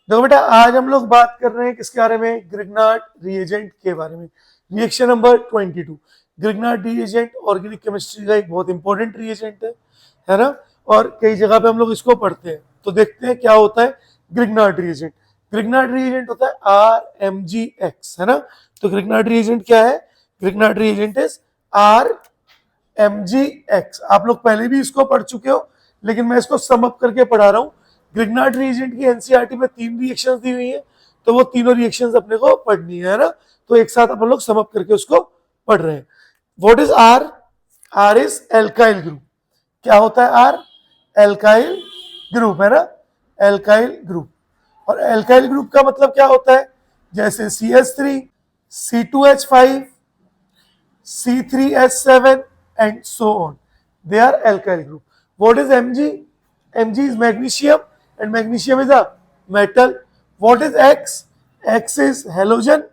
देखो बेटा, आज हम लोग बात कर रहे हैं किसके बारे में? ग्रिग्नार्ड रिएजेंट के बारे में। Reaction number 22। Grignard reagent organic chemistry का एक बहुत इंपॉर्टेंट रिएजेंट है ना? और कई जगह पे हम लोग इसको पढ़ते हैं। तो देखते हैं क्या होता है ग्रिग्नार्ड रिएजेंट। ग्रिग्नार्ड रिएजेंट होता है RMgX, है ना? तो ग्रिग्नार्ड रिएजेंट क्या है? Grignard reagent is RMgX। आप लोग पहले भी इसको पढ़ चुके हो, लेकिन मैं इसको सम अप करके पढ़ा रहा हूं। ग्रिग्नार्ड रिएजेंट की एनसीईआरटी में 3 रिएक्शंस दी हुई है, तो वो तीनों रिएक्शंस अपने को पढ़नी है ना? तो एक साथ अपन लोग सम अप करके उसको पढ़ रहे हैं। What is R? R is alkyl group. क्या होता है आर? एल्काइल ग्रुप, है ना? Alkyl group. और एल्काइल ग्रुप का मतलब क्या होता है? जैसे CH3, C2H5, C3H7 and so on. They are alkyl group. What is Mg? Mg is magnesium, and magnesium is a metal. What is X? X is halogen.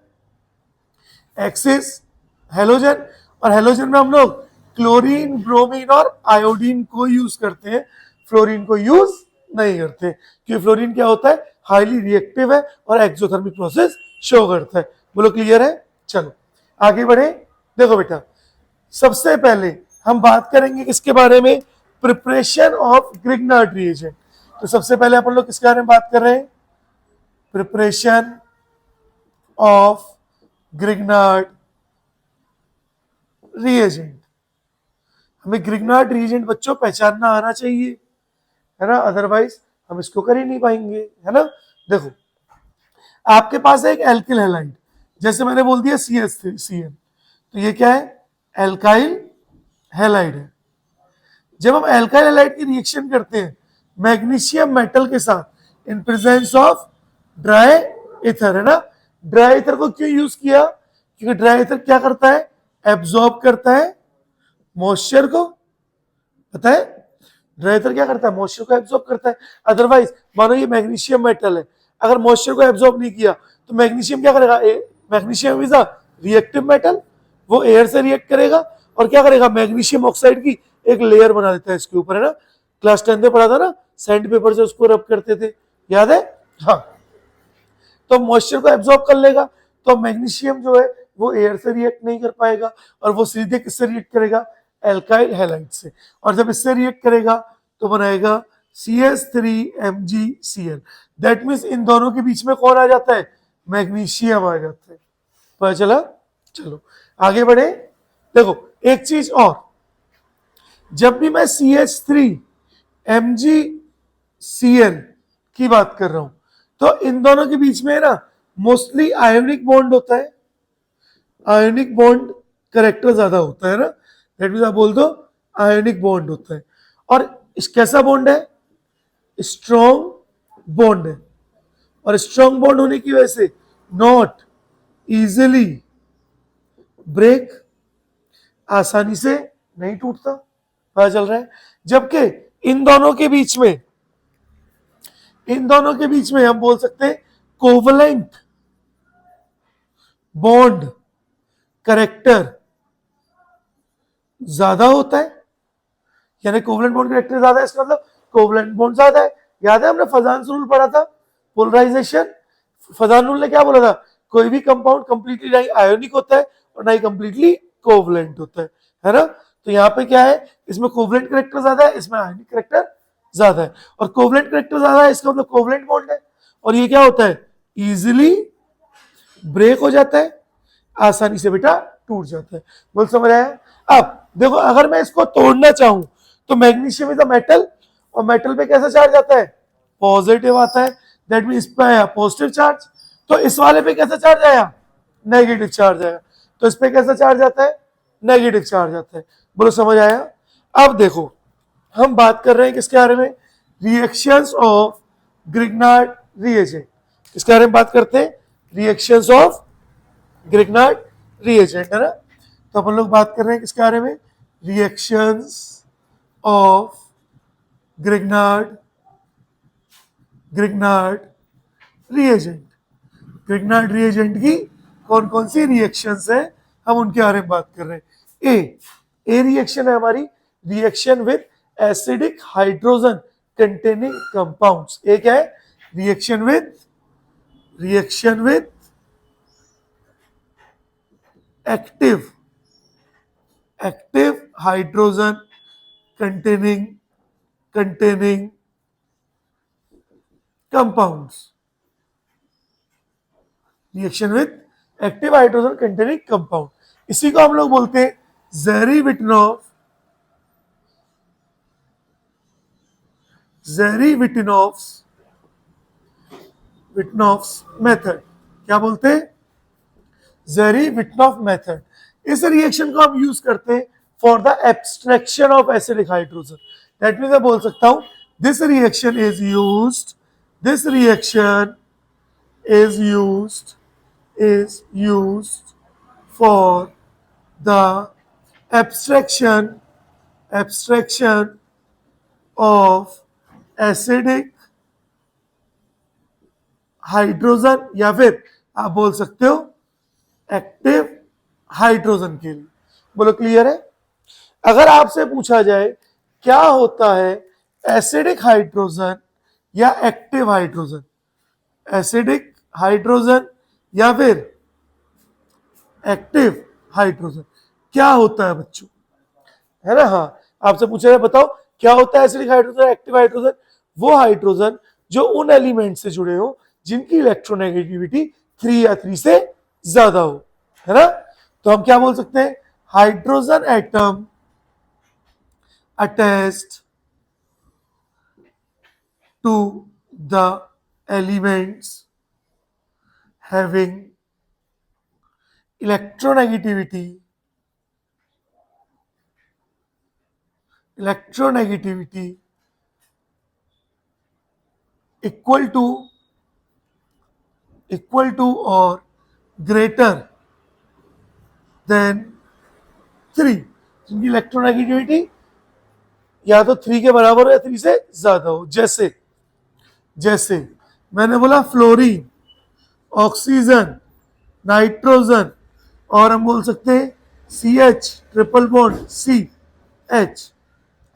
X is halogen, और halogen में हम लोग chlorine, bromine और iodine को use करते हैं, fluorine को use नहीं करते, क्योंकि फ्लोरीन क्या होता है? हाईली रिएक्टिव है और एक्सोथर्मिक प्रोसेस शो करता है। बोलो क्लियर है? चलो आगे बढ़े। देखो बेटा, सबसे पहले हम बात करेंगे किसके बारे में? Preparation of Grignard reagent. तो सबसे पहले अपन लोग किसके बारे में बात कर रहे हैं? Preparation of Grignard reagent. हमें ग्रिग्नार्ड रिएजेंट बच्चों पहचानना आना चाहिए, है ना? अदरवाइज हम इसको कर ही नहीं पाएंगे, है ना? देखो, आपके पास है एक एल्किल हैलाइड, जैसे मैंने बोल दिया CH3CN, तो ये क्या है? एल्काइल हैलाइड है। जब हम एल्काइल हैलाइड की रिएक्शन करते हैं मैग्नीशियम मेटल के साथ in presence of dry ether, है ना? ड्राई ईथर को क्यों यूज किया? क्योंकि ड्राई ईथर क्या करता है? एब्जॉर्ब करता है मॉइस्चर को। पता है ड्राई ईथर क्या करता है? मॉइस्चर को एब्जॉर्ब करता है। अदरवाइज मानो ये मैग्नीशियम मेटल है, अगर मॉइस्चर को एब्जॉर्ब नहीं किया तो मैग्नीशियम क्या करेगा? Magnesium is a reactive metal, वो एयर से रिएक्ट करेगा और क्या करेगा? मैग्नीशियम ऑक्साइड की एक लेयर बना देता है इसके ऊपर, है ना? क्लास 10 में पढ़ा था ना, सैंड पेपर से उसको रब करते थे, याद है? हाँ, तो मॉइस्चर को एब्जॉर्ब कर लेगा, तो मैग्नीशियम जो है वो एयर से रिएक्ट नहीं कर पाएगा, और वो सीधे किससे रिएक्ट करेगा? एल्काइल हैलाइड से। और जब इससे रिएक्ट करेगा तो बनाएगा CH3MgCl। दैट मीन्स इन दोनों के बीच में कौन आ जाता है? मैग्नीशियम आ जाता है। पता चला? चलो आगे बढ़े। देखो एक चीज और, जब भी मैं CH3MgCl की बात कर रहा हूं तो इन दोनों के बीच में ना मोस्टली आयोनिक बॉन्ड होता है। आयोनिक बॉन्ड करेक्टर ज्यादा होता है ना? दैट मीन्स आप बोल दो आयोनिक बॉन्ड होता है। और कैसा बॉन्ड है? स्ट्रॉन्ग बॉन्ड है, और स्ट्रॉन्ग बॉन्ड होने की वजह से नॉट इजिली ब्रेक, आसानी से नहीं टूटता। पता चल रहा है? जबकि इन दोनों के बीच में, इन दोनों के बीच में हम बोल सकते हैं कोवलेंट बॉन्ड करेक्टर ज्यादा होता है। यानी कोवलेंट बॉन्ड करेक्टर ज्यादा है, इसका मतलब कोवलेंट बॉन्ड ज्यादा है। याद है हमने फजान रूल पढ़ा था, पोलराइजेशन। फजान रूल ने क्या बोला था? कोई भी कंपाउंड कंप्लीटली नहीं आयोनिक होता है और ना ही कंप्लीटली कोवलेंट होता है ना? तो यहाँ पे क्या है? इसमें कोवलेंट करेक्टर ज्यादा है, इसमें आयोनिक करेक्टर ज्यादा है। और कोवलेंट करेक्टर ज्यादा है इसका मतलब कोवलेंट बॉन्ड है, और ये क्या होता है? इजिली ब्रेक हो जाता है, आसानी से बेटा टूट जाता है। बोल समझ आया? अब देखो, अगर मैं इसको तोड़ना चाहूं तो मैग्नीशियम इज अ मेटल, और मेटल पे कैसा चार्ज आता है? पॉजिटिव आता है। दैट मीन इस पे आया पॉजिटिव चार्ज, तो इस वाले पे कैसा चार्ज आया? नेगेटिव चार्ज आया। तो इस पे कैसा चार्ज आता है? नेगेटिव चार्ज आता है। बोलो समझ आया? अब देखो, हम बात कर रहे हैं किसके बारे में? Reactions of Grignard reagent. किसके बारे में बात करते हैं? रिएक्शंस ऑफ ग्रिग्नार्ड रिएजेंट, है ना? तो अपन लोग बात कर रहे हैं किसके बारे में? Reactions of Grignard reagent. Grignard reagent की कौन कौन सी रिएक्शंस हैं, हम उनके बारे में बात कर रहे हैं। ए रिएक्शन है हमारी reaction with acidic hydrogen containing compounds. A क्या है? Reaction with reaction with active hydrogen containing compounds. Reaction with active hydrogen containing compound, इसी को हम लोग बोलते हैं Zeri-Wittnoff's मेथड. क्या बोलते हैं? Zeri-Wittnoff method. इस रिएक्शन को हम यूज करते हैं for the abstraction of acidic hydrogen. That means मैं बोल सकता हूं this reaction is used for the abstraction of acidic hydrogen, या फिर आप बोल सकते हो एक्टिव हाइड्रोजन के लिए. बोलो क्लियर है? अगर आपसे पूछा जाए क्या होता है एसिडिक हाइड्रोजन या एक्टिव हाइड्रोजन, एसिडिक हाइड्रोजन या फिर एक्टिव हाइड्रोजन, क्या होता है बच्चों? है ना? हाँ, आपसे पूछा जाए बताओ क्या होता है एसिडिक हाइड्रोजन, एक्टिव हाइड्रोजन? वो हाइड्रोजन जो उन एलिमेंट से जुड़े हो जिनकी इलेक्ट्रोनेगेटिविटी 3 या 3 से ज्यादा हो, है ना? तो हम क्या बोल सकते हैं? Hydrogen atom attached to the elements having electronegativity equal to or greater than 3. जिनकी इलेक्ट्रोनेगेटिविटी या तो 3 के बराबर हो या 3 से ज्यादा हो. जैसे मैंने बोला फ्लोरीन, ऑक्सीजन, नाइट्रोजन, और हम बोल सकते हैं CH ट्रिपल बॉन्ड CH,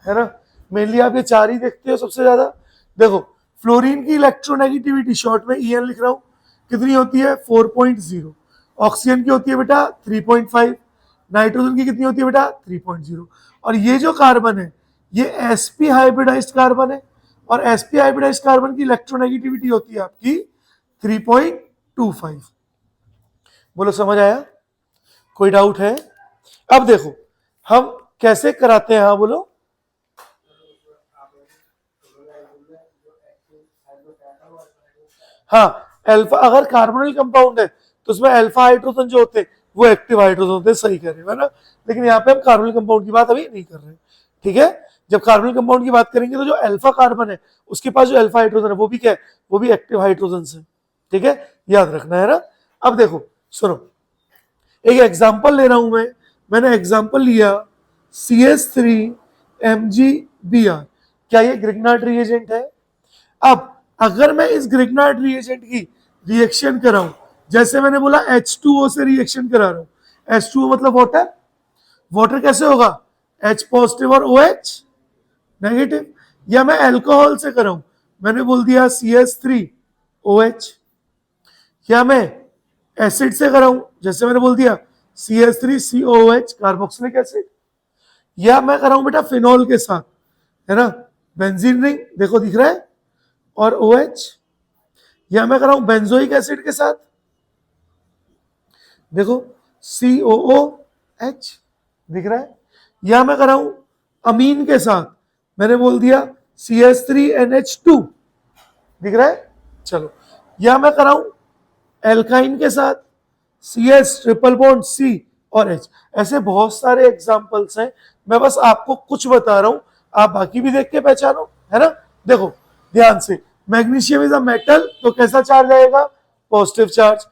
है ना? मेनली आप ये 4 ही देखते हो सबसे ज्यादा. देखो फ्लोरीन की इलेक्ट्रोनेगेटिविटी शॉर्ट में EN लिख रहा हूं, कितनी होती है? 4.0. ऑक्सीजन की होती है बेटा 3.5. नाइट्रोजन की कितनी होती है बेटा? 3.0. और ये जो कार्बन है ये sp हाइब्रिडाइज्ड कार्बन है, और sp हाइब्रिडाइज्ड कार्बन की इलेक्ट्रोनेगेटिविटी होती है आपकी 3.25. बोलो समझ आया? कोई डाउट है? अब देखो हम कैसे कराते हैं. हाँ बोलो. हाँ, अल्फा अगर कार्बोनिल कंपाउंड है तो उसमें अल्फा हाइड्रोजन जो होते हैं वो एक्टिव हाइड्रोजन होते हैं. सही कह रहे हो, है ना? लेकिन यहाँ पे हम कार्बोनिल कंपाउंड की बात अभी नहीं कर रहे. ठीक है? जब कार्बोनिल कंपाउंड की बात करेंगे तो जो अल्फा कार्बन है उसके पास जो अल्फा हाइड्रोजन है वो भी क्या है? वो भी एक्टिव हाइड्रोजन है. ठीक है, याद रखना है ना. अब देखो सुनो, एक एग्जाम्पल ले रहा हूं मैंने एग्जाम्पल लिया CH3MgBr. क्या ये ग्रिग्नार्ड रिएजेंट है? अब अगर मैं इस ग्रिग्नार्ड रिएजेंट की रिएक्शन कराऊं, जैसे मैंने बोला H2O से रिएक्शन करा रहा हूं. H2O मतलब वाटर कैसे होगा? H पॉजिटिव और OH नेगेटिव. या मैं अल्कोहल से कराऊं, मैंने बोल दिया CH3OH. या मैं एसिड से कराऊं, जैसे मैंने बोल दिया CH3COOH कार्बोक्सिलिक एसिड. या मैं कराऊं बेटा फिनॉल के साथ, है ना? बेंजीन रिंग देखो दिख रहा है, और OH. या मैं कराऊं बेंजोइक एसिड के साथ, देखो COOH दिख रहा है. या मैं कराऊं अमीन के साथ, मैंने बोल दिया CH3NH2 दिख रहा है. चलो, या मैं कराऊं एल्काइन के साथ CH ट्रिपल बॉन्ड C और H. ऐसे बहुत सारे एग्जांपल्स हैं, मैं बस आपको कुछ बता रहा हूं, आप बाकी भी देख के पहचानो, है ना? देखो ध्यान से, मैग्नीशियम इज अ मेटल, तो कैसा चार्ज आएगा? Positive charge.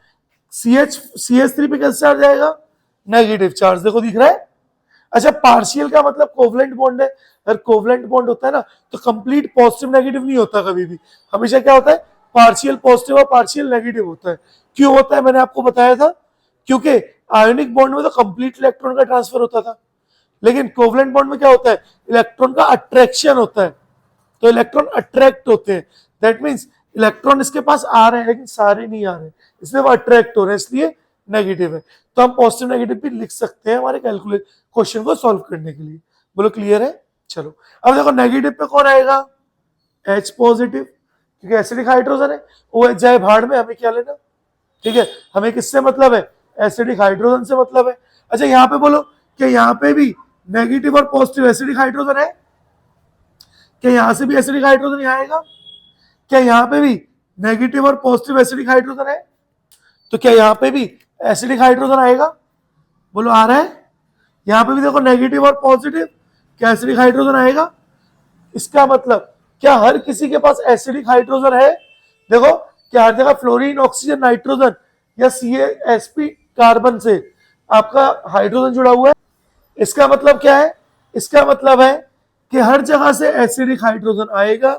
CH3 पे कैसा चार्ज आएगा? Negative charge. देखो दिख रहा है. अच्छा, पार्शियल का मतलब कोवलेंट बॉन्ड है. अगर कोवलेंट बॉन्ड होता है ना तो कंप्लीट पॉजिटिव नेगेटिव नहीं होता कभी भी. हमेशा क्या होता है? पार्शियल पॉजिटिव और पार्शियल नेगेटिव होता है. क्यों होता है? मैंने आपको बताया था, क्योंकि आयोनिक बॉन्ड में तो कंप्लीट इलेक्ट्रॉन का ट्रांसफर होता था, लेकिन कोवलेंट बॉन्ड में क्या होता है? इलेक्ट्रॉन का अट्रैक्शन होता है, तो इलेक्ट्रॉन अट्रैक्ट होते हैं. दैट मीन्स इलेक्ट्रॉन इसके पास आ रहे हैं लेकिन सारे नहीं आ रहे, इसलिए वो अट्रैक्ट हो रहे हैं, इसलिए नेगेटिव है। तो हम पॉजिटिव नेगेटिव भी लिख सकते हैं हमारे कैलकुलेट क्वेश्चन को सॉल्व करने के लिए। बोलो क्लियर है? चलो अब देखो नेगेटिव पे कौन आएगा? H पॉजिटिव, क्योंकि एसिडिक हाइड्रोजन है, वो H जाए भाड़ में, हमें क्या लेना? ठीक है, हमें किससे मतलब है? एसिडिक हाइड्रोजन से मतलब है। अच्छा यहाँ पे बोलो कि यहाँ पे भी नेगेटिव और पॉजिटिव एसिडिक हाइड्रोजन है? क्या यहाँ से भी एसिडिक हाइड्रोजन यहाँ आएगा? क्या यहाँ पे भी नेगेटिव और पॉजिटिव एसिडिक हाइड्रोजन है? तो क्या यहाँ पे भी एसिडिक हाइड्रोजन आएगा? बोलो आ रहा है? यहाँ पे भी देखो नेगेटिव और पॉजिटिव, क्या एसिडिक हाइड्रोजन आएगा? इसका मतलब क्या हर किसी के पास एसिडिक हाइड्रोजन है? देखो क्या हर जगह फ्लोरीन, ऑक्सीजन, नाइट्रोजन या CH3 कार्बन से आपका हाइड्रोजन जुड़ा हुआ है? इसका मतलब क्या है? इसका मतलब है कि हर जगह से एसिडिक हाइड्रोजन आएगा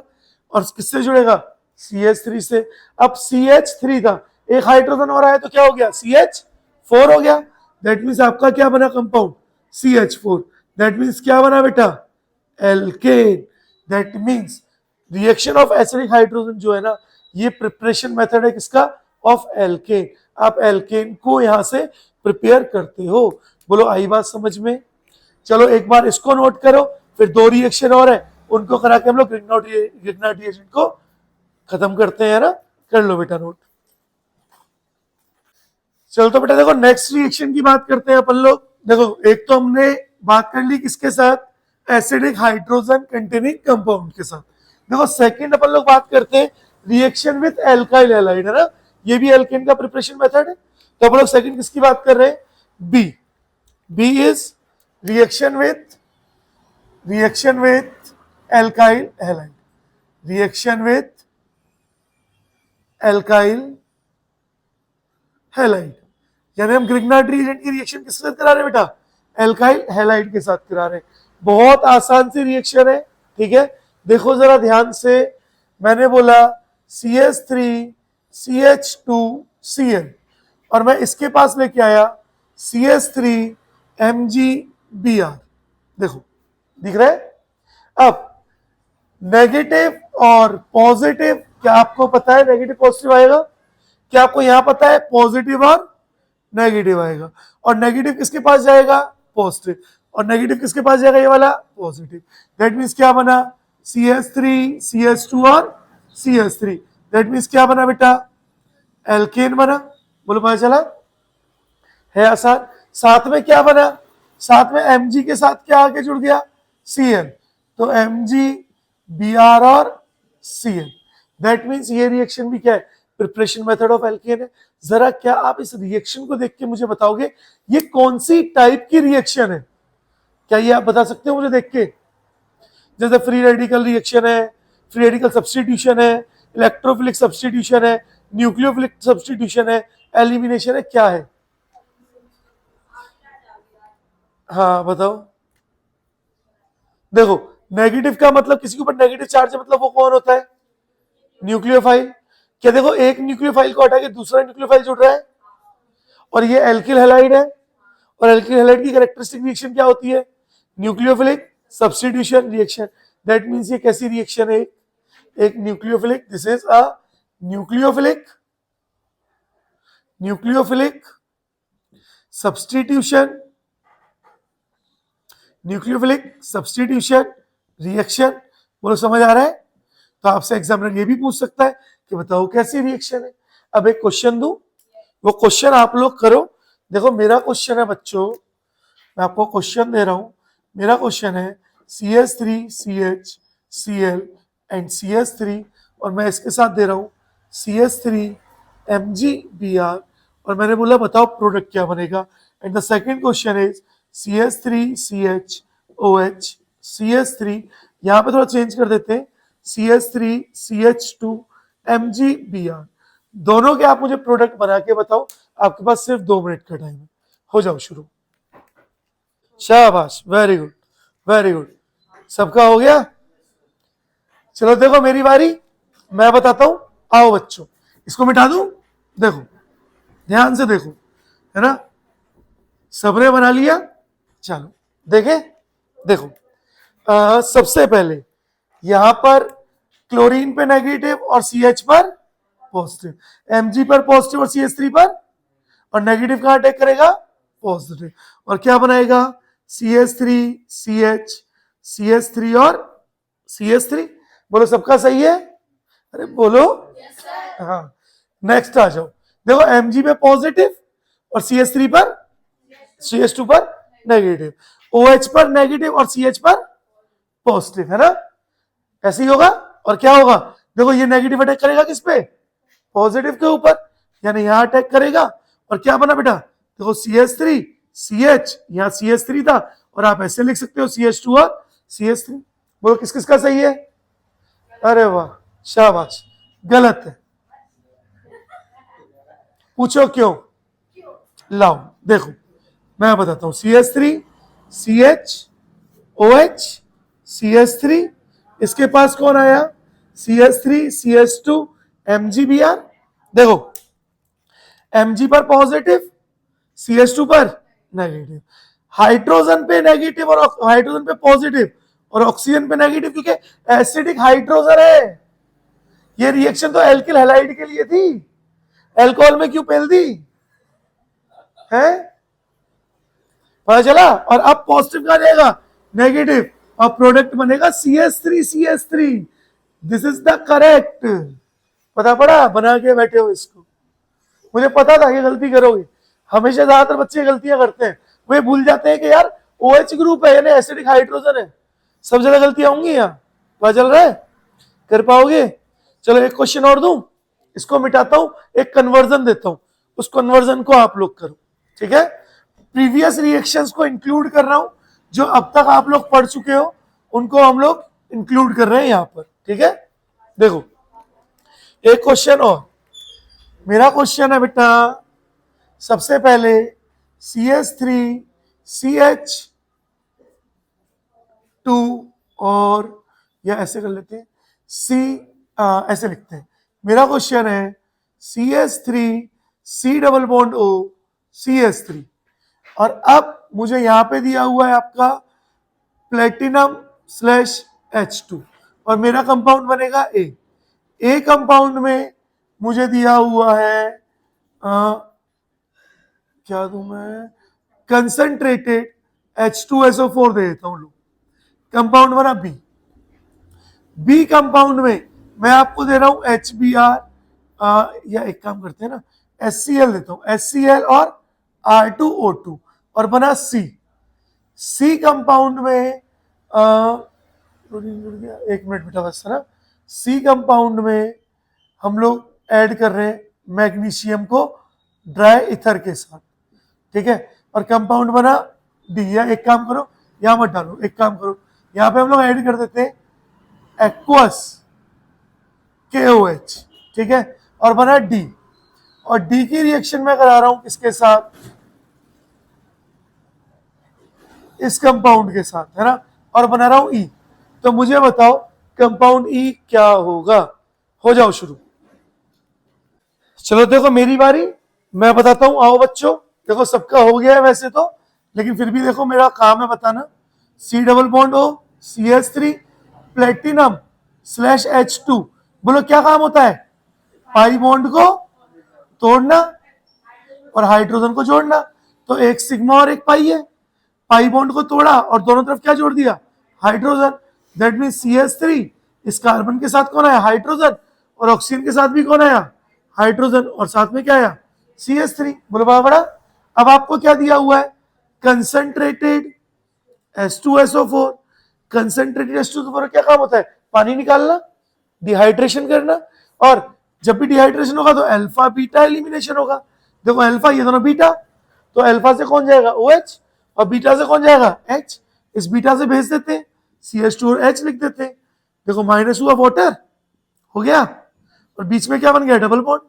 और किससे जुड़ेगा? CH3 से। अब CH3 था, एक हाइड्रोजन और आया तो क्या हो गया? CH4 हो गया। दैट मीन्स आपका क्या बना कंपाउंड? CH4। दैट मीन्स क्या बना बेटा? Alkane. That means reaction of acidic hydrogen जो है ना, ये प्रिपरेशन मेथड है किसका? Of alkene. आप एल्केन को यहां से प्रिपेयर करते हो। बोलो आई बात समझ में? चलो एक बार इसको नोट करो, फिर दो रिएक्शन और है, उनको करा के हम लोग ग्रिग्नार्ड रिएक्शन को खत्म करते हैं ना। कर लो बेटा नोट। चलो तो बेटा देखो नेक्स्ट रिएक्शन की बात करते हैं अपन लोग। देखो एक तो हमने बात कर ली किसके साथ? एसिडिक हाइड्रोजन कंटेनिंग कंपाउंड के साथ। देखो सेकंड अपन लोग बात करते हैं रिएक्शन विद एल्काइल हैलाइड, है ना, ये भी एल्केन का प्रिपरेशन मेथड है। तो अपन लोग सेकंड किसकी बात कर रहे हैं? B. B is reaction with alkyl halide. Reaction with alkyl halide, यानी हम ग्रिग्नार्ड रिएजेंट की रिएक्शन किसके साथ करा रहे हैं बेटा? एल्काइल हैलाइड के साथ करा रहे हैं। बहुत आसान सी रिएक्शन है, ठीक है। देखो जरा ध्यान से, मैंने बोला CH3 CH2 Cl और मैं इसके पास लेके आया CH3 MgBr। देखो दिख रहा है? अब नेगेटिव और पॉजिटिव, क्या आपको पता है नेगेटिव पॉजिटिव आएगा? क्या आपको यहां पता है पॉजिटिव और नेगेटिव आएगा? और नेगेटिव किसके पास जाएगा? पॉजिटिव। और नेगेटिव किसके पास जाएगा? ये वाला पॉजिटिव। दैट मीन्स क्या बना? CH3 CH2 और CH3। दैट मीन्स क्या बना बेटा? एल्केन बना। बोलो पता चला? है आसान। साथ में क्या बना? साथ में Mg के साथ क्या आके जुड़ गया? Cl। तो MgBr और Cl। दैट मीन्स ये रिएक्शन भी क्या है? प्रिपरेशन मेथड ऑफ एल्केन है। जरा क्या आप इस रिएक्शन को देख के मुझे बताओगे ये कौन सी टाइप की रिएक्शन है? क्या ये आप बता सकते हो मुझे देख के? जैसे फ्री रेडिकल रिएक्शन है, फ्री रेडिकल सब्स्टिट्यूशन है, इलेक्ट्रोफिलिक सब्स्टिट्यूशन है, न्यूक्लियोफिलिक सब्स्टिट्यूशन है, एलिमिनेशन है, क्या है? हाँ बताओ। देखो नेगेटिव का मतलब किसी के ऊपर नेगेटिव चार्ज है, मतलब वो कौन होता है? न्यूक्लियोफाइल। क्या देखो एक न्यूक्लियोफाइल को हटा के दूसरा न्यूक्लियोफाइल जुड़ रहा है, और ये एल्किल हैलाइड है। और एल्किल हैलाइड की कैरेक्टरिस्टिक रिएक्शन क्या होती है? Nucleophilic substitution reaction. That means ये कैसी रिएक्शन है? एक nucleophilic, this is a nucleophilic substitution reaction. बोलो समझ आ रहा है? तो आपसे एग्जामिनर ये भी पूछ सकता है कि बताओ कैसी रिएक्शन है। अब एक क्वेश्चन दूं, वो क्वेश्चन आप लोग करो। देखो मेरा क्वेश्चन है बच्चों, मैं आपको क्वेश्चन दे रहा हूं। मेरा क्वेश्चन है CH3 CH Cl and CH3, और मैं इसके साथ दे रहा हूं CH3 MgBr, और मैंने बोला बताओ प्रोडक्ट क्या बनेगा। And the second question is CH3 CHOH CH3, यहां पे थोड़ा चेंज कर देते हैं, CH3 CH2 MgBr। दोनों के आप मुझे प्रोडक्ट बना के बताओ। आपके पास सिर्फ 2 मिनट का टाइम है, हो जाओ शुरू। शाबाश, वेरी गुड वेरी गुड। सबका हो गया? चलो देखो मेरी बारी, मैं बताता हूं। आओ बच्चों, इसको मिटा दूं? देखो ध्यान से देखो, है ना, सबने बना लिया? चलो देखे, देखो सबसे पहले यहां पर क्लोरीन पे नेगेटिव और CH पर पॉजिटिव, Mg पर पॉजिटिव और CH3 पर, और नेगेटिव कहां अटैक करेगा? पॉजिटिव, और क्या बनाएगा? CH3 CH CH3 और CH3। बोलो सबका सही है? अरे बोलो। हाँ, नेक्स्ट आ जाओ। देखो Mg पे पॉजिटिव और CH3 पर, CH2 पर नेगेटिव, OH पर नेगेटिव और CH पर पॉजिटिव, है ना? ऐसे ही होगा। और क्या होगा? देखो ये नेगेटिव अटैक करेगा किस पे? पॉजिटिव के ऊपर, यानी यहां अटैक करेगा, और क्या बना बेटा? देखो CH3 CH, यहां CH3 था, और आप ऐसे लिख सकते हो CH2 और CH3। बोलो किस किस का सही है? अरे वाह, शाबाश। गलत है। पूछो क्यों? लाओ देखो, मैं बताता हूं। CH3 CH OH CH3, इसके पास कौन आया? CH3 CH2 MgBr। देखो Mg पर पॉजिटिव, CH2 पर नेगेटिव, हाइड्रोजन पे नेगेटिव और हाइड्रोजन पे पॉजिटिव, और ऑक्सीजन पे नेगेटिव, क्योंकि एसिडिक हाइड्रोजन है। ये रिएक्शन तो एल्किल हैलाइड के लिए थी, अल्कोहल में क्यों पेल दी है? पता चला? और अब पॉजिटिव का जाएगा नेगेटिव, और प्रोडक्ट बनेगा CH3 CH3। This is the correct. पता पड़ा? बना के बैठे हो इसको। मुझे पता था ये गलती करोगे। हमेशा ज्यादातर बच्चे गलतियां करते हैं, वे भूल जाते हैं कि यार OH ग्रुप है, यानी एसिडिक हाइड्रोजन है। सब जगह गलतियां होंगी यहाँ। पता चल रहा है? कर पाओगे? चलो एक क्वेश्चन और दूं, इसको मिटाता हूं, एक कन्वर्जन देता हूं, उस कन्वर्जन को आप लोग करो, ठीक है? प्रीवियस रिएक्शंस को इंक्लूड कर रहा हूं, जो अब तक आप लोग पढ़ चुके हो उनको हम लोग इंक्लूड कर रहे हैं यहां पर, ठीक है? देखो एक क्वेश्चन और, मेरा क्वेश्चन है बेटा, सबसे पहले CH3 CH2, और या ऐसे कर लेते हैं ऐसे लिखते हैं। मेरा क्वेश्चन है CH3 C double bond O CH3, और अब मुझे यहां पे दिया हुआ है आपका प्लेटिनम स्लैश H2, और मेरा कंपाउंड बनेगा ए कंपाउंड में मुझे दिया हुआ है क्या दूं मैं? कंसंट्रेटेड H2SO4 दे देता हूं लोग। कंपाउंड बना बी कंपाउंड में मैं आपको दे रहा हूं HBr, या एक काम करते हैं ना, HCl देता हूं, HCl और R2O2, और बना सी कंपाउंड में एक मिनट बेटा बस, है ना? सी कंपाउंड में हम लोग ऐड कर रहे हैं मैग्नीशियम को ड्राई ईथर के साथ, ठीक है? और कंपाउंड बना डी। या एक काम करो, यहां मत डालो, एक काम करो, यहां पे हम लोग ऐड कर देते हैं एक्वस KOH, ठीक है? और बना डी, और डी की रिएक्शन में करा रहा हूं किसके साथ? इस कंपाउंड के साथ, है ना? और बना रहा हूं ई। तो मुझे बताओ कंपाउंड ई क्या होगा? हो जाओ शुरू। चलो देखो मेरी बारी, मैं बताता हूं। आओ बच्चों, देखो सबका हो गया है वैसे तो, लेकिन फिर भी देखो मेरा काम है बताना। C double bond O CH3 platinum slash H2। बोलो क्या काम होता है? पाई बॉन्ड को तोड़ना और हाइड्रोजन को जोड़ना। तो एक सिग्मा और एक पाई है, पाई बॉन्ड को तोड़ा और दोनों तरफ क्या जोड़ दिया? हाइड्रोजन। दैट मीन CH3, इस कार्बन के साथ कौन आया? हाइड्रोजन, और ऑक्सीजन के साथ भी कौन आया? हाइड्रोजन, और साथ में क्या आया? CH3। बोलो बड़ा। अब आपको क्या दिया हुआ है? Concentrated H2SO4। कंसंट्रेटेड H2SO4 क्या काम होता है? पानी निकालना, डिहाइड्रेशन करना, और जब भी डिहाइड्रेशन होगा तो अल्फा बीटा एलिमिनेशन होगा। देखो अल्फा, ये दोनों बीटा, तो अल्फा से कौन जाएगा? OH, और बीटा से कौन जाएगा? H। इस बीटा से भेज देते हैं, CH2 और H लिख देते हैं। देखो माइनस हुआ वाटर, हो गया, और बीच में क्या बन गया? Double bond.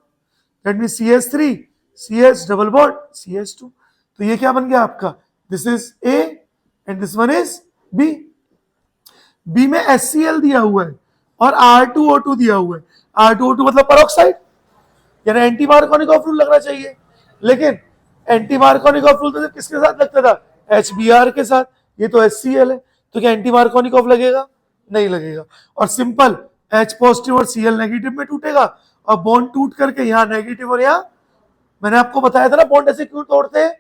That mean CH3 CH double bond CH2। तो ये क्या बन गया आपका? This is A and this one is B। B में HCl दिया हुआ है और R2O2 दिया हुआ है। R2O2 मतलब पेरोक्साइड, यानी एंटी मार्कोनिकॉफ रूल लगना चाहिए, लेकिन एंटी मार्कोनिकॉफ रूल तो किसके साथ लगता था? HBr के साथ। ये तो HCl है, तो क्या एंटी मार्कोनिकॉफ लगेगा? नहीं लगेगा। और सिंपल H पॉजिटिव और Cl नेगेटिव में टूटेगा, और बॉन्ड टूट करके यहाँ नेगेटिव और यहाँ, मैंने आपको बताया था ना बॉन्ड ऐसे क्यों तोड़ते हैं,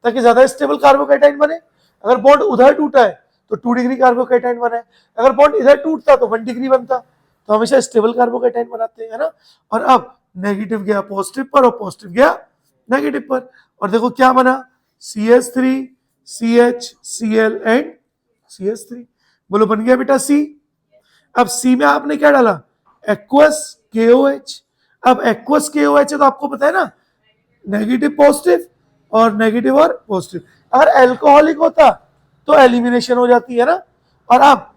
ताकि ज्यादा स्टेबल कार्बोकैटायन बने। अगर बॉन्ड उधर टूटा है तो 2 डिग्री कार्बोकैटायन बना है, अगर बॉन्ड इधर टूटता तो 1 डिग्री बनता। तो हमेशा स्टेबल कार्बोकैटायन बनाते हैं, है ना। और अब नेगेटिव गया पॉजिटिव पर और पॉजिटिव गया नेगेटिव पर, और देखो क्या बना, CH3 CH Cl and CH3। बोलो बन गया बेटा C। अब C में आपने क्या डाला, एक्वस KOH। अब एक्वस KOH है तो आपको पता है ना, नेगेटिव पॉजिटिव और नेगेटिव और पॉजिटिव। अगर एल्कोहलिक होता तो एलिमिनेशन हो जाती है ना। और अब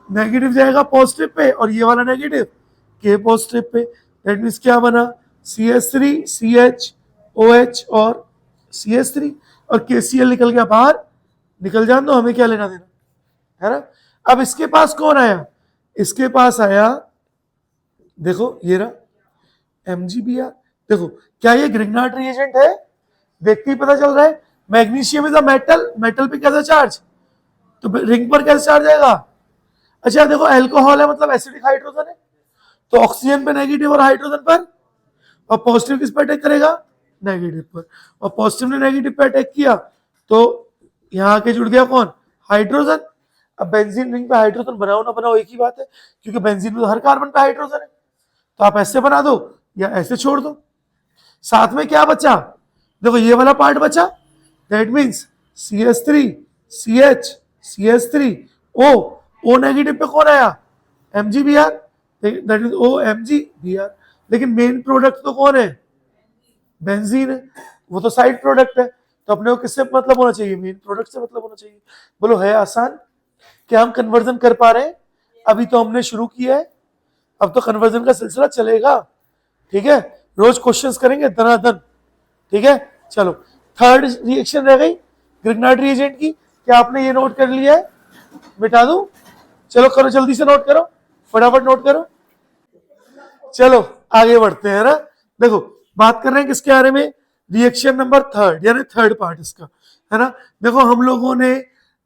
नेगेटिव जाएगा पॉजिटिव पे और ये वाला negative K positive pay, that means क्या बना, CH3 CHOH और CH3, और KCl निकल गया बाहर, निकल जान दो, हमें क्या लेना देना, है ना। अब इसके पास कौन आया, इसके पास आया, देखो ये रहा MgBr। देखो क्या ये ग्रिग्नार्ड रिएजेंट है, देखते ही पता चल रहा है। Magnesium is a metal, metal पे कैसा चार्ज, तो रिंग पर कैसा चार्ज आएगा। अच्छा देखो अल्कोहल है मतलब एसिडिक हाइड्रोजन है, तो ऑक्सीजन पे नेगेटिव और हाइड्रोजन पर, और पॉजिटिव किस पर अटैक करेगा, नेगेटिव पर। और पॉजिटिव ने नेगेटिव पे अटैक किया तो यहाँ के जुड़ गया कौन, हाइड्रोजन। अब बेंजीन रिंग पे हाइड्रोजन बनाओ ना बनाओ एक ही बात है, क्योंकि बेंजीन में तो हर कार्बन पे हाइड्रोजन है, तो आप ऐसे बना दो या ऐसे छोड़ दो। साथ में क्या बचा, देखो ये वाला पार्ट बचा, that means CH3 CH CH3 O negative पे कौन आया, MgBr, दैट मीन्स OMgBr। लेकिन मेन प्रोडक्ट तो कौन है, बेंजीन है, वो तो साइड प्रोडक्ट है, तो अपने को किससे मतलब होना चाहिए, मेन प्रोडक्ट से मतलब होना चाहिए। बोलो है आसान, क्या हम कन्वर्जन कर पा रहे हैं, अभी तो हमने शुरू किया है, अब तो कन्वर्जन का सिलसिला चलेगा, ठीक है, रोज क्वेश्चंस करेंगे दनादन, ठीक है। चलो थर्ड रिएक्शन रह गई ग्रिग्नार्ड रिएजेंट की, क्या आपने ये नोट कर लिया है, मिटा दूं, चलो करो जल्दी से नोट करो, फटाफट नोट करो। चलो आगे बढ़ते हैं ना। देखो बात कर रहे हैं किसके बारे में, रिएक्शन नंबर थर्ड, यानी थर्ड पार्ट इसका, है ना। देखो हम लोगों ने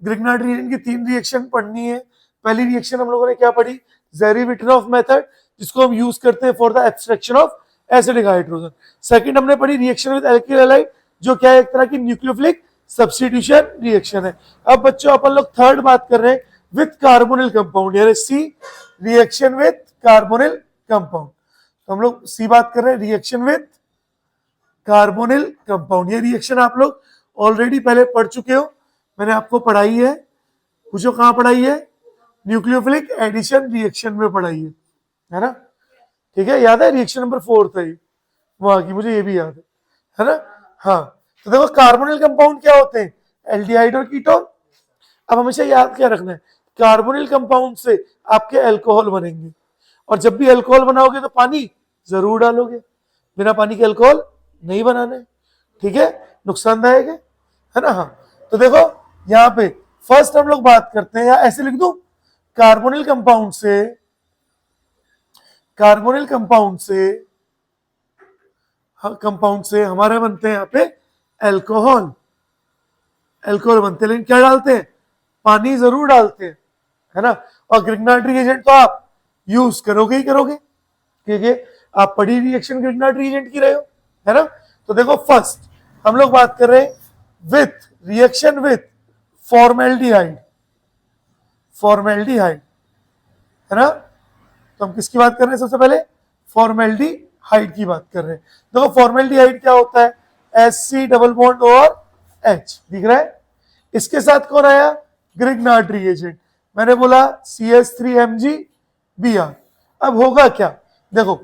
ग्रिग्नार्ड रिएजेंट की 3 रिएक्शन पढ़नी है। पहली रिएक्शन हम लोगों ने क्या पढ़ी, ज़ेरी-विट्रोव मेथड, जिसको हम यूज करते हैं for the extraction of acidic hydrogen. Second हमने पढ़ी रिएक्शन विद एल्किल हैलाइड, जो क्या है, एक तरह की न्यूक्लियोफिलिक सब्स्टिट्यूशन रिएक्शन है। अब बच्चों अपन लोग थर्ड बात कर रहे हैं विद कार्बोनिल कंपाउंड, यानी सी, रिएक्शन विद कार्बोनिल कंपाउंड। तो हम लोग सी बात कर रहे हैं, रिएक्शन विद कार्बोनिल कंपाउंड। ये रिएक्शन आप लोग ऑलरेडी पहले पढ़ चुके हो, मैंने आपको पढ़ाई है, पूछो कहाँ पढ़ाई है, न्यूक्लियोफिलिक एडिशन रिएक्शन में पढ़ाई है ना, ठीक है, याद है, रिएक्शन नंबर 4 था ये वहां की, मुझे ये भी याद है ना। हाँ तो देखो कार्बोनिल कंपाउंड क्या होते हैं, एल्डिहाइड और कीटोन। अब हमेशा याद क्या रखना है, कार्बोनिल कंपाउंड से आपके अल्कोहल बनेंगे, और जब भी अल्कोहल बनाओगे तो पानी जरूर डालोगे, बिना पानी के अल्कोहल नहीं बनाने, ठीक है, नुकसानदायक है ना। हाँ तो देखो यहाँ पे फर्स्ट हम लोग बात करते हैं, या ऐसे लिख दो, कार्बोनिल कंपाउंड से, कार्बोनिल कंपाउंड से हमारे बनते हैं यहाँ पे अल्कोहल, अल्कोहल बनते हैं, लेकिन क्या डालते हैं, पानी जरूर डालते हैं, है ना। और ग्रिग्नार्ड रिएजेंट तो आप यूज करोगे ही करोगे, क्योंकि आप पढ़ी रिएक्शन ग्रिग्नार्ड रिएजेंट की रहे हो, है ना। तो देखो फर्स्ट हम लोग बात कर रहे हैं with reaction with formaldehyde, formaldehyde, है ना। तो हम किसकी बात कर रहे हैं, सबसे पहले फॉर्मेल्डिहाइड की बात कर रहे हैं। देखो फॉर्मेल्डिहाइड क्या होता है, Hc डबल बॉन्ड और H, दिख रहा है। इसके साथ कौन आया, ग्रिग्नार्ड रिएजेंट, मैंने बोला CH3MgBr। अब होगा क्या, देखो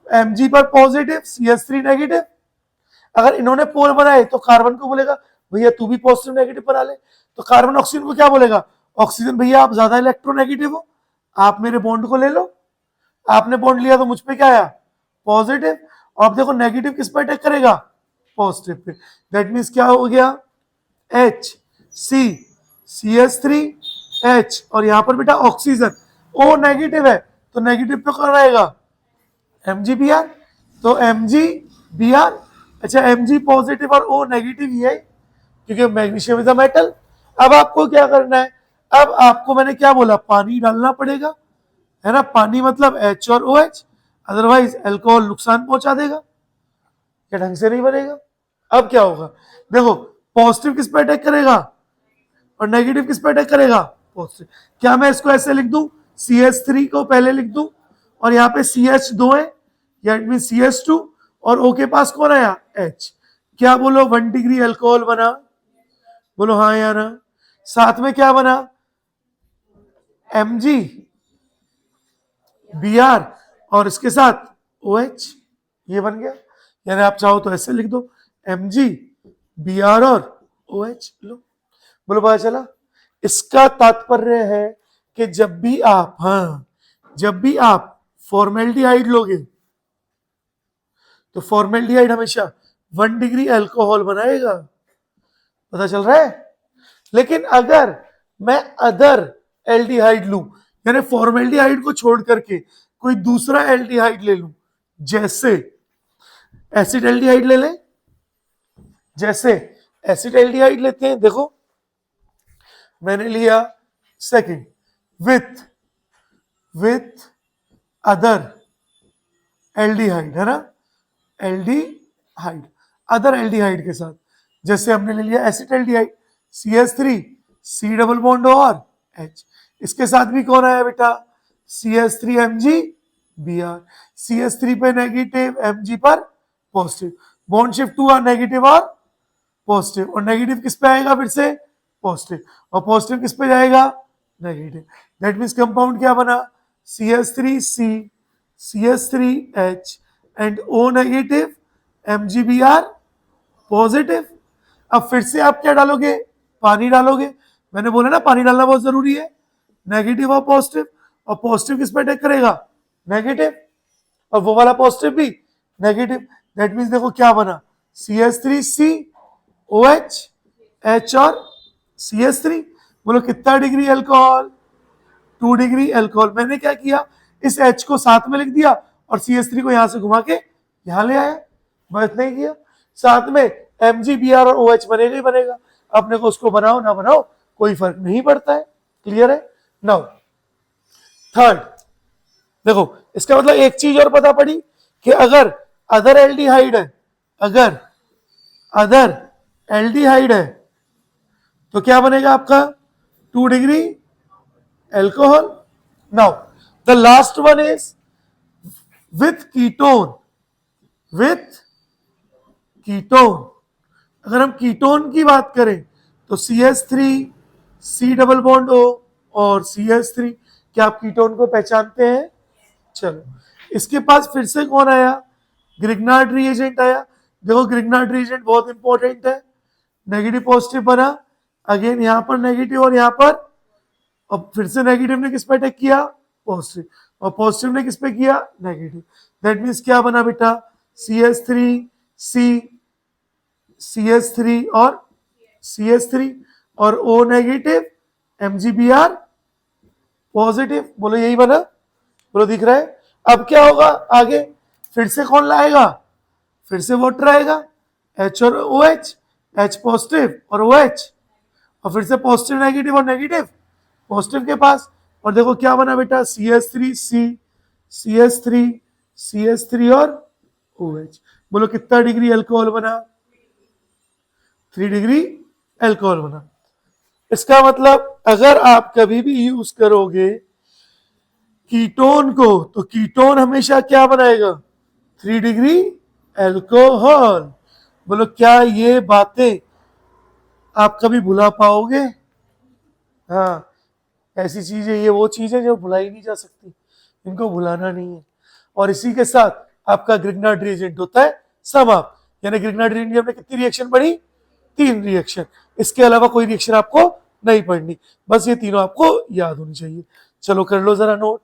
Mg पर पॉजिटिव, CH3 नेगेटिव, अगर इन्होंने पोल बनाए तो कार्बन को बोलेगा भैया तू भी पॉजिटिव नेगेटिव बना ले, तो कार्बन ऑक्सीजन को क्या बोलेगा, ऑक्सीजन भैया आप ज्यादा इलेक्ट्रोनेगेटिव हो, आप मेरे बॉन्ड को ले लो। आपने बॉन्ड लिया तो मुझ पे क्या आया, पॉजिटिव, और आप देखो नेगेटिव किस पे अटैक करेगा, पॉजिटिव पे, दैट मीन्स क्या हो गया, H C CH3 H, और यहां पर बेटा ऑक्सीजन O नेगेटिव है, तो नेगेटिव पे कौन आएगा, MgBr, तो MgBr। अच्छा Mg पॉजिटिव और O नेगेटिव ही है, क्योंकि मैग्नीशियम इज अ मेटल। अब आपको क्या करना है, अब आपको मैंने क्या बोला, पानी डालना पड़ेगा, है ना, पानी मतलब H और OH, अदरवाइज अल्कोहल नुकसान पहुंचा देगा, या ढंग से नहीं बनेगा। अब क्या होगा, देखो पॉजिटिव किस पे अटैक करेगा और नेगेटिव किस पे अटैक करेगा, पॉजिटिव। क्या मैं इसको ऐसे लिख दूं, CH3 को पहले लिख दूं और यहाँ पे CH2 है, या इट मीन CH2, और O के पास कौन आया, H। क्या बोलो 1 डिग्री अल्कोहल बना, बोलो हाँ या ना। साथ में क्या बना, Mg Br और इसके साथ OH, ये बन गया। यानी आप चाहो तो ऐसे लिख दो Mg Br और OH, लो, बोलो पता चला। इसका तात्पर्य है कि जब भी आप, हाँ, जब भी आप फॉर्मेल्डिहाइड लोगे तो फॉर्मेल्डिहाइड हमेशा 1 डिग्री अल्कोहल बनाएगा, पता चल रहा है। लेकिन अगर मैं अदर एल्डिहाइड लूं, यानी फॉर्मेल्डिहाइड को छोड़ करके कोई दूसरा एल्डिहाइड ले लूं, जैसे एसिड एल्डिहाइड ले लें, जैसे एसिड एल्डिहाइड लेते हैं, देखो मैंने लिया सेकंड विथ अदर एल्डिहाइड, है ना, एल्डिहाइड अदर एल्डिहाइड के साथ, जैसे हमने ले लिया acid aldehyde CH3 C double bond और H, इसके साथ भी कौन आया बेटा, CH3 Mg Br, CH3 पे नेगेटिव, Mg पर पॉजिटिव, बॉन्ड शिफ्ट हुआ नेगेटिव और पॉजिटिव, और नेगेटिव किस पे आएगा फिर से, पॉजिटिव, और पॉजिटिव किस पे जाएगा, नेगेटिव। दैट मीन्स कंपाउंड क्या बना, CH3C CH3H and O negative MgBr positive. अब फिर से आप क्या डालोगे, पानी डालोगे, मैंने बोला ना पानी डालना बहुत जरूरी है, नेगेटिव और पॉजिटिव, और पॉजिटिव किस पे अटैक करेगा, नेगेटिव, और वो वाला पॉजिटिव भी नेगेटिव। दैट मीन्स देखो क्या बना, CH3C OH H और CH3, बोलो कितना डिग्री अल्कोहल, 2 डिग्री अल्कोहल। मैंने क्या किया, इस H को साथ में लिख दिया और CH3 को यहां से घुमा के यहां ले आया, मैं इतना ही किया। साथ में MgBr और OH बनेगा ही बनेगा, अपने को उसको बनाओ ना बनाओ कोई फर्क नहीं पड़ता है, क्लियर है। नाउ थर्ड, देखो इसका मतलब एक चीज और पता पड़ी कि अगर अदर एल्डिहाइड है, अगर अदर एल्डिहाइड है तो क्या बनेगा आपका, 2 degree alcohol. Now the last one is with ketone, with ketone. अगर हम कीटोन की बात करें तो CH3 C double bond O और CH3, क्या आप कीटोन को पहचानते हैं, चलो इसके पास फिर से कौन आया, ग्रिग्नार्ड रिएजेंट आया। देखो ग्रिग्नार्ड रिएजेंट बहुत इंपॉर्टेंट है, नेगेटिव पॉजिटिव बना, अगेन यहां पर नेगेटिव और यहां पर, और फिर से नेगेटिव ने किस पे अटैक किया, पॉजिटिव, और पॉजिटिव ने किस पे किया, नेगेटिव। दैट मीन्स क्या बना बेटा, CH3C CH3 और CH3 और O नेगेटिव MgBr पॉजिटिव, बोलो यही बना, बोलो दिख रहा है। अब क्या होगा आगे, फिर से कौन लाएगा, फिर से वाटर आएगा, H और OH, H पॉजिटिव और OH, और फिर से पॉजिटिव नेगेटिव और नेगेटिव पॉजिटिव के पास, और देखो क्या बना बेटा, CH3C CH3 और OH, बोलो कितना डिग्री अल्कोहल बना, 3 डिग्री अल्कोहल बना। इसका मतलब अगर आप कभी भी यूज करोगे कीटोन को तो कीटोन हमेशा क्या बनाएगा, 3 डिग्री अल्कोहल। बोलो क्या ये बातें आप कभी भुला पाओगे, हाँ, ऐसी चीजें, ये वो चीजें जो भुलाई नहीं जा सकती, इनको भुलाना नहीं है। और इसी के साथ आपका ग्रिग्नार्ड रिएजेंट होता है समाप्त, यानी ग्रिग्नार्ड रिएजेंट में कितनी रिएक्शन पड़ी, 3 रिएक्शन, इसके अलावा कोई रिएक्शन आपको नहीं पढ़नी, बस ये तीनों आपको याद होनी चाहिए। चलो कर लो जरा नोट।